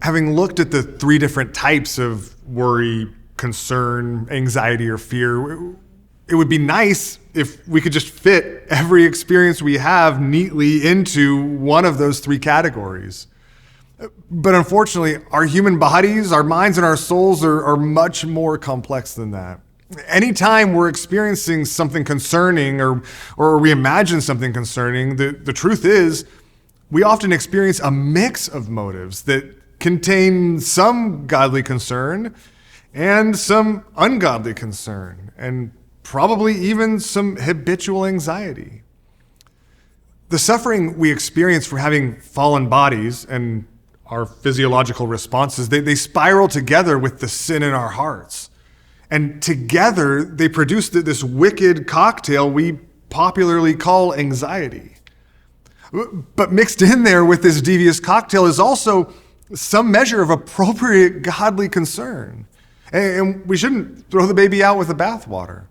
Having looked at the three different types of worry, concern, anxiety, or fear, it would be nice if we could just fit every experience we have neatly into one of those three categories. But unfortunately, our human bodies, our minds, and our souls are much more complex than that. Anytime we're experiencing something concerning or we imagine something concerning, the truth is we often experience a mix of motives that contain some godly concern and some ungodly concern, and probably even some habitual anxiety. The suffering we experience from having fallen bodies and our physiological responses, they spiral together with the sin in our hearts. And together, they produce this wicked cocktail we popularly call anxiety. But mixed in there with this devious cocktail is also some measure of appropriate godly concern. And we shouldn't throw the baby out with the bathwater.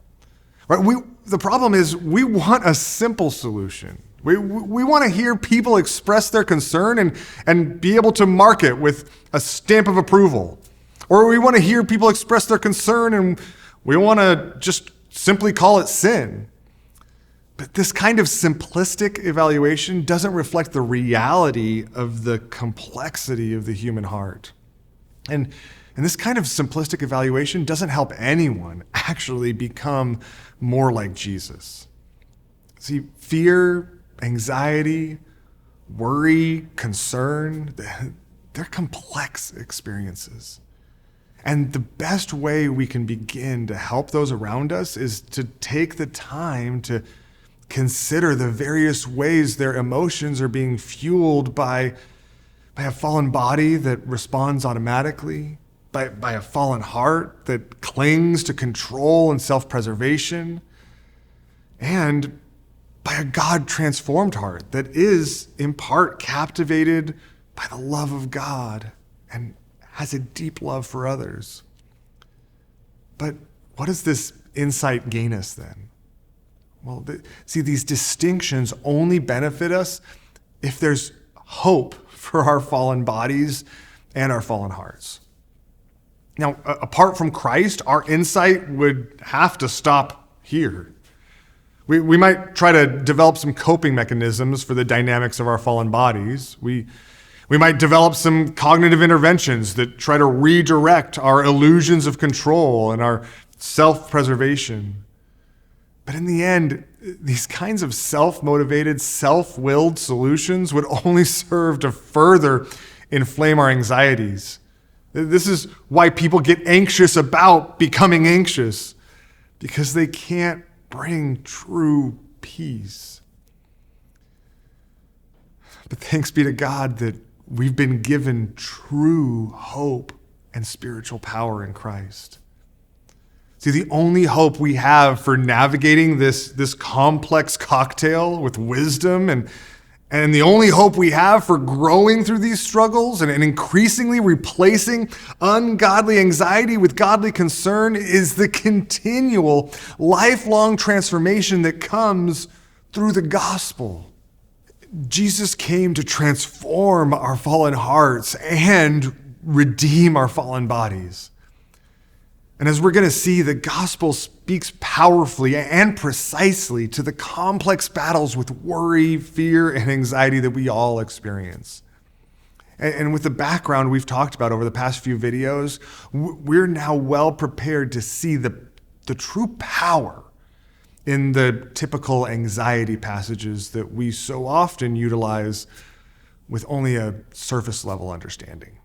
Right? The problem is we want a simple solution. We want to hear people express their concern and be able to mark it with a stamp of approval. Or we want to hear people express their concern and we want to just simply call it sin. But this kind of simplistic evaluation doesn't reflect the reality of the complexity of the human heart. And this kind of simplistic evaluation doesn't help anyone actually become more like Jesus. See, fear, anxiety, worry, concern, they're complex experiences. And the best way we can begin to help those around us is to take the time to consider the various ways their emotions are being fueled by a fallen body that responds automatically, by a fallen heart that clings to control and self-preservation, and by a God-transformed heart that is, in part, captivated by the love of God and has a deep love for others. But what does this insight gain us then? Well, see, these distinctions only benefit us if there's hope for our fallen bodies and our fallen hearts. Now, apart from Christ, our insight would have to stop here. We might try to develop some coping mechanisms for the dynamics of our fallen bodies. We might develop some cognitive interventions that try to redirect our illusions of control and our self-preservation. But in the end, these kinds of self-motivated, self-willed solutions would only serve to further inflame our anxieties. This is why people get anxious about becoming anxious, because they can't bring true peace. But thanks be to God that we've been given true hope and spiritual power in Christ. See, the only hope we have for navigating this complex cocktail with wisdom and the only hope we have for growing through these struggles and increasingly replacing ungodly anxiety with godly concern is the continual, lifelong transformation that comes through the gospel. Jesus came to transform our fallen hearts and redeem our fallen bodies. And as we're going to see, the gospel speaks powerfully and precisely to the complex battles with worry, fear, and anxiety that we all experience. And with the background we've talked about over the past few videos, we're now well prepared to see the true power in the typical anxiety passages that we so often utilize with only a surface level understanding.